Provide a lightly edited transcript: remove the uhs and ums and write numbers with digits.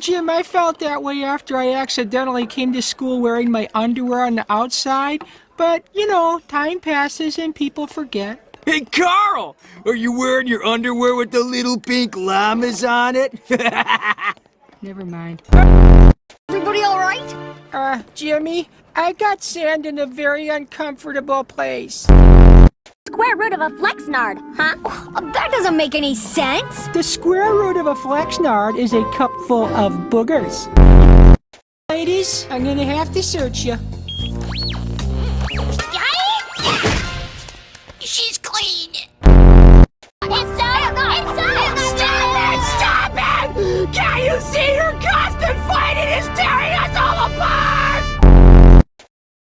Jim, I felt that way after I accidentally came to school wearing my underwear on the outside. But, you know, time passes and people forget. Hey, Carl! Are you wearing your underwear with the little pink llamas on it? Never mind. Everybody all right? Jimmy, I got sand in a very uncomfortable place. Square root of a flexnard, huh? That doesn't make any sense. The square root of a flexnard is a cup full of boogers. Ladies, I'm gonna have to search you.